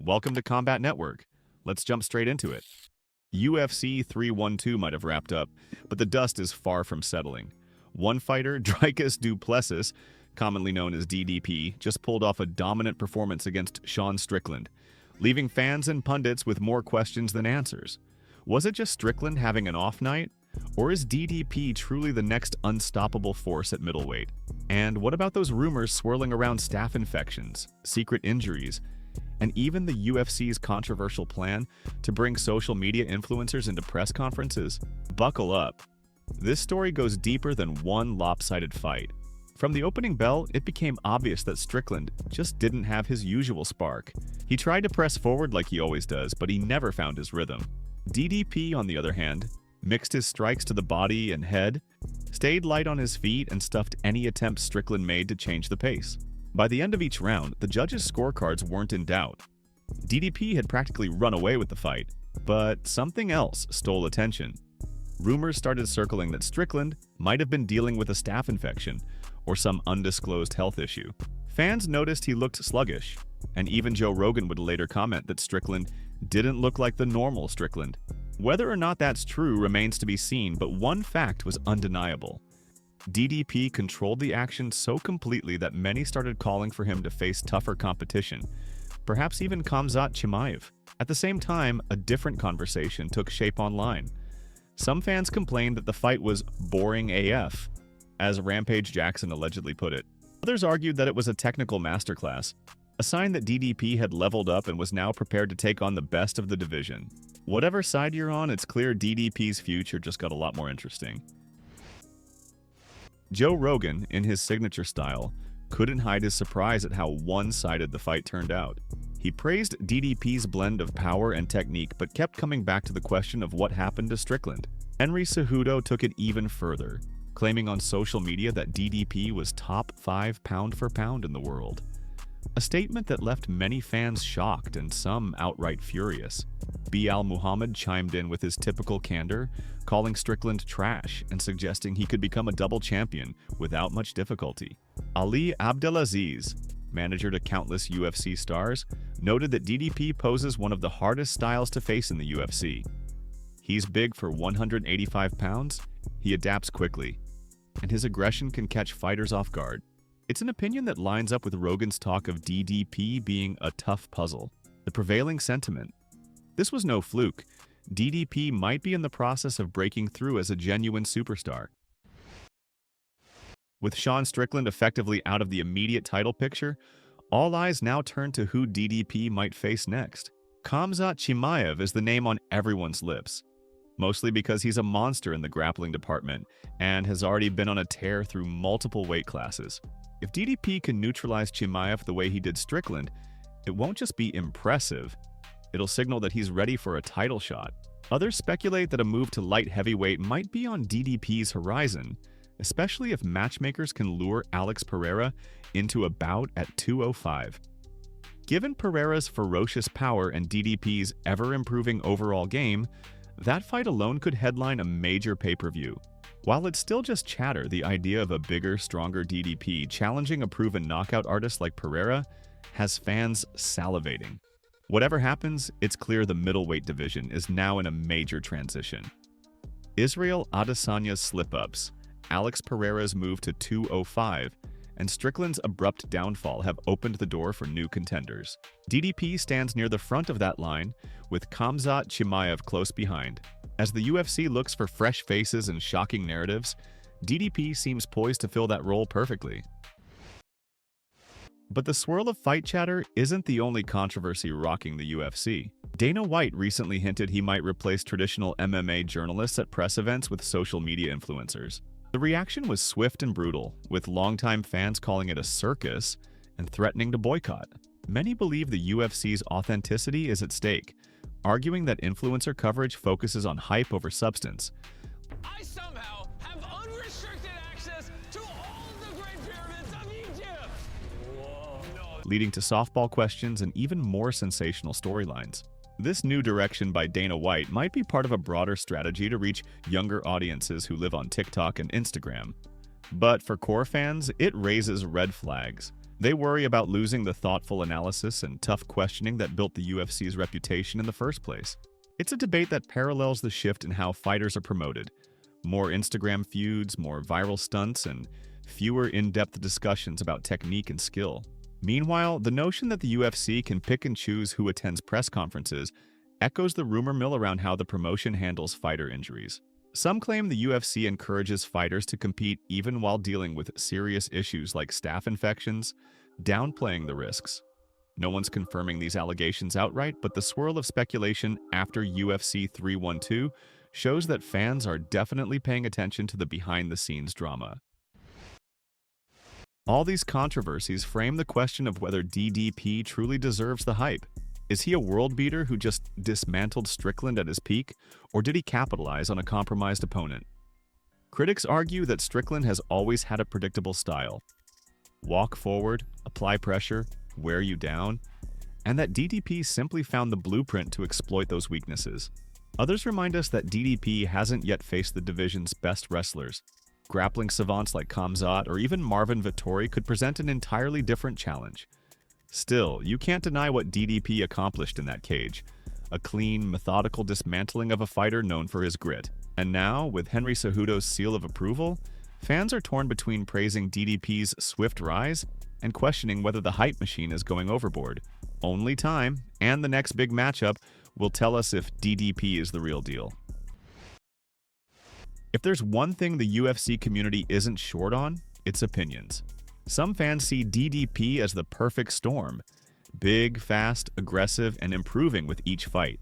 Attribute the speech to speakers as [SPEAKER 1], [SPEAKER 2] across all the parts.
[SPEAKER 1] Welcome to Combat Network. Let's jump straight into it. UFC 312 might have wrapped up, but the dust is far from settling. One fighter, Dricus du Plessis, commonly known as DDP, just pulled off a dominant performance against Sean Strickland, leaving fans and pundits with more questions than answers. Was it just Strickland having an off night? Or is DDP truly the next unstoppable force at middleweight? And what about those rumors swirling around staph infections, secret injuries, and even the UFC's controversial plan to bring social media influencers into press conferences? Buckle up. This story goes deeper than one lopsided fight. From the opening bell, it became obvious that Strickland just didn't have his usual spark. He tried to press forward like he always does, but he never found his rhythm. DDP, on the other hand, mixed his strikes to the body and head, stayed light on his feet, and stuffed any attempts Strickland made to change the pace. By the end of each round, the judges' scorecards weren't in doubt. DDP had practically run away with the fight, but something else stole attention. Rumors started circling that Strickland might have been dealing with a staph infection or some undisclosed health issue. Fans noticed he looked sluggish, and even Joe Rogan would later comment that Strickland didn't look like the normal Strickland. Whether or not that's true remains to be seen, but one fact was undeniable. DDP controlled the action so completely that many started calling for him to face tougher competition, perhaps even Khamzat Chimaev. At the same time, a different conversation took shape online. Some fans complained that the fight was boring AF, as Rampage Jackson allegedly put it. Others argued that it was a technical masterclass, a sign that DDP had leveled up and was now prepared to take on the best of the division. Whatever side you're on, it's clear DDP's future just got a lot more interesting. Joe Rogan, in his signature style, couldn't hide his surprise at how one-sided the fight turned out. He praised DDP's blend of power and technique, but kept coming back to the question of what happened to Strickland. Henry Cejudo took it even further, claiming on social media that DDP was top 5 pound for pound in the world. A statement that left many fans shocked and some outright furious. Bilal Muhammad chimed in with his typical candor, calling Strickland trash and suggesting he could become a double champion without much difficulty. Ali Abdelaziz, manager to countless UFC stars, noted that DDP poses one of the hardest styles to face in the UFC. He's big for 185 pounds, he adapts quickly, and his aggression can catch fighters off guard. It's an opinion that lines up with Rogan's talk of DDP being a tough puzzle, the prevailing sentiment. This was no fluke. DDP might be in the process of breaking through as a genuine superstar. With Sean Strickland effectively out of the immediate title picture, all eyes now turn to who DDP might face next. Khamzat Chimaev is the name on everyone's lips, mostly because he's a monster in the grappling department and has already been on a tear through multiple weight classes. If DDP can neutralize Chimaev the way he did Strickland, it won't just be impressive, it'll signal that he's ready for a title shot. Others speculate that a move to light heavyweight might be on DDP's horizon, especially if matchmakers can lure Alex Pereira into a bout at 205. Given Pereira's ferocious power and DDP's ever-improving overall game, that fight alone could headline a major pay-per-view. While it's still just chatter, the idea of a bigger, stronger DDP challenging a proven knockout artist like Pereira has fans salivating. Whatever happens, it's clear the middleweight division is now in a major transition. Israel Adesanya's slip-ups, Alex Pereira's move to 205, and Strickland's abrupt downfall have opened the door for new contenders. DDP stands near the front of that line, with Khamzat Chimaev close behind. As the UFC looks for fresh faces and shocking narratives, DDP seems poised to fill that role perfectly. But the swirl of fight chatter isn't the only controversy rocking the UFC. Dana White recently hinted he might replace traditional MMA journalists at press events with social media influencers. The reaction was swift and brutal, with longtime fans calling it a circus and threatening to boycott. Many believe the UFC's authenticity is at stake, arguing that influencer coverage focuses on hype over substance.
[SPEAKER 2] I somehow have unrestricted access to all the Great Pyramids of Egypt! Whoa. No.
[SPEAKER 1] Leading to softball questions and even more sensational storylines. This new direction by Dana White might be part of a broader strategy to reach younger audiences who live on TikTok and Instagram. But for core fans, it raises red flags. They worry about losing the thoughtful analysis and tough questioning that built the UFC's reputation in the first place. It's a debate that parallels the shift in how fighters are promoted. More Instagram feuds, more viral stunts, and fewer in-depth discussions about technique and skill. Meanwhile, the notion that the UFC can pick and choose who attends press conferences echoes the rumor mill around how the promotion handles fighter injuries. Some claim the UFC encourages fighters to compete even while dealing with serious issues like staph infections, downplaying the risks. No one's confirming these allegations outright, but the swirl of speculation after UFC 312 shows that fans are definitely paying attention to the behind-the-scenes drama. All these controversies frame the question of whether DDP truly deserves the hype. Is he a world beater who just dismantled Strickland at his peak, or did he capitalize on a compromised opponent? Critics argue that Strickland has always had a predictable style. Walk forward, apply pressure, wear you down, and that DDP simply found the blueprint to exploit those weaknesses. Others remind us that DDP hasn't yet faced the division's best wrestlers. Grappling savants like Khamzat or even Marvin Vettori could present an entirely different challenge. Still, you can't deny what DDP accomplished in that cage. A clean, methodical dismantling of a fighter known for his grit. And now, with Henry Cejudo's seal of approval, fans are torn between praising DDP's swift rise and questioning whether the hype machine is going overboard. Only time, and the next big matchup, will tell us if DDP is the real deal. If there's one thing the UFC community isn't short on, it's opinions. Some fans see DDP as the perfect storm. Big, fast, aggressive, and improving with each fight.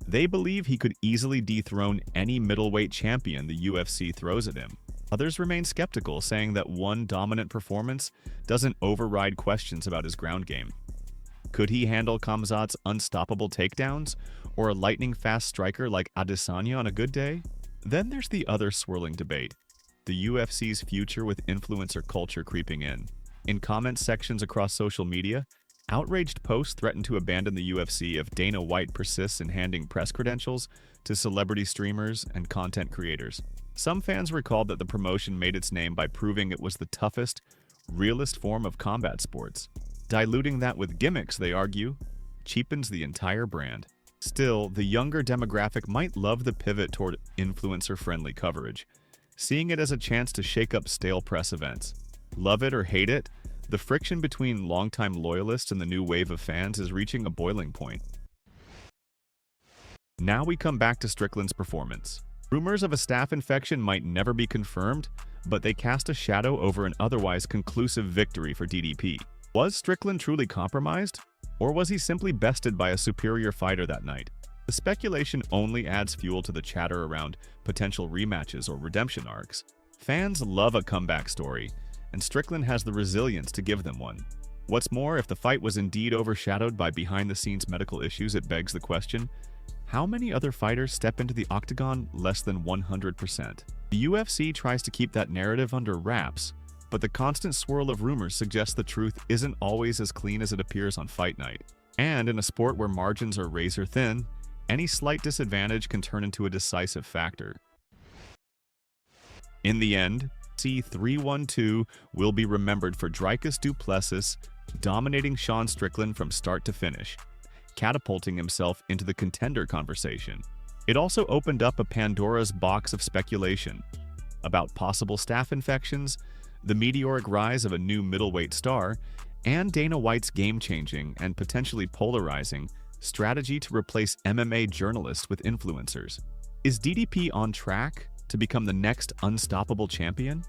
[SPEAKER 1] They believe he could easily dethrone any middleweight champion the UFC throws at him. Others remain skeptical, saying that one dominant performance doesn't override questions about his ground game. Could he handle Khamzat's unstoppable takedowns, or a lightning-fast striker like Adesanya on a good day? Then there's the other swirling debate, the UFC's future with influencer culture creeping in. In comment sections across social media, outraged posts threaten to abandon the UFC if Dana White persists in handing press credentials to celebrity streamers and content creators. Some fans recalled that the promotion made its name by proving it was the toughest, realest form of combat sports. Diluting that with gimmicks, they argue, cheapens the entire brand. Still, the younger demographic might love the pivot toward influencer-friendly coverage, seeing it as a chance to shake up stale press events. Love it or hate it, the friction between longtime loyalists and the new wave of fans is reaching a boiling point. Now we come back to Strickland's performance. Rumors of a staph infection might never be confirmed, but they cast a shadow over an otherwise conclusive victory for DDP. Was Strickland truly compromised? Or was he simply bested by a superior fighter that night? The speculation only adds fuel to the chatter around potential rematches or redemption arcs. Fans love a comeback story, and Strickland has the resilience to give them one. What's more, if the fight was indeed overshadowed by behind-the-scenes medical issues, it begs the question, how many other fighters step into the octagon less than 100%? The UFC tries to keep that narrative under wraps, but the constant swirl of rumors suggests the truth isn't always as clean as it appears on fight night. And in a sport where margins are razor thin, any slight disadvantage can turn into a decisive factor. In the end, C312 will be remembered for Dricus du Plessis dominating Sean Strickland from start to finish, catapulting himself into the contender conversation. It also opened up a Pandora's box of speculation about possible staph infections, the meteoric rise of a new middleweight star, and Dana White's game-changing and potentially polarizing strategy to replace MMA journalists with influencers. Is DDP on track to become the next unstoppable champion?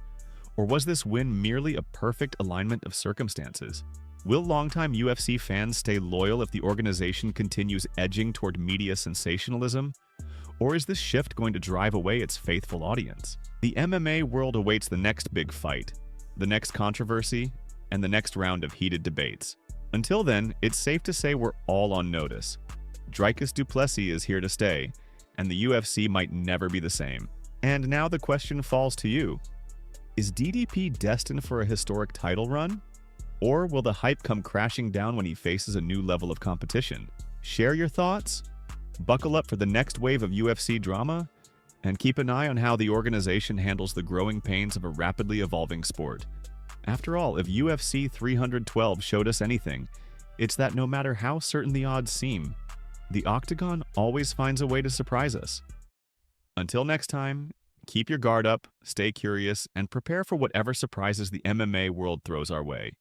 [SPEAKER 1] Or was this win merely a perfect alignment of circumstances? Will longtime UFC fans stay loyal if the organization continues edging toward media sensationalism? Or is this shift going to drive away its faithful audience? The MMA world awaits the next big fight, the next controversy, and the next round of heated debates. Until then, it's safe to say we're all on notice. Dricus du Plessis is here to stay, and the UFC might never be the same. And now the question falls to you. Is DDP destined for a historic title run? Or will the hype come crashing down when he faces a new level of competition? Share your thoughts, buckle up for the next wave of UFC drama, and keep an eye on how the organization handles the growing pains of a rapidly evolving sport. After all, if UFC 312 showed us anything, it's that no matter how certain the odds seem, the octagon always finds a way to surprise us. Until next time, keep your guard up, stay curious, and prepare for whatever surprises the MMA world throws our way.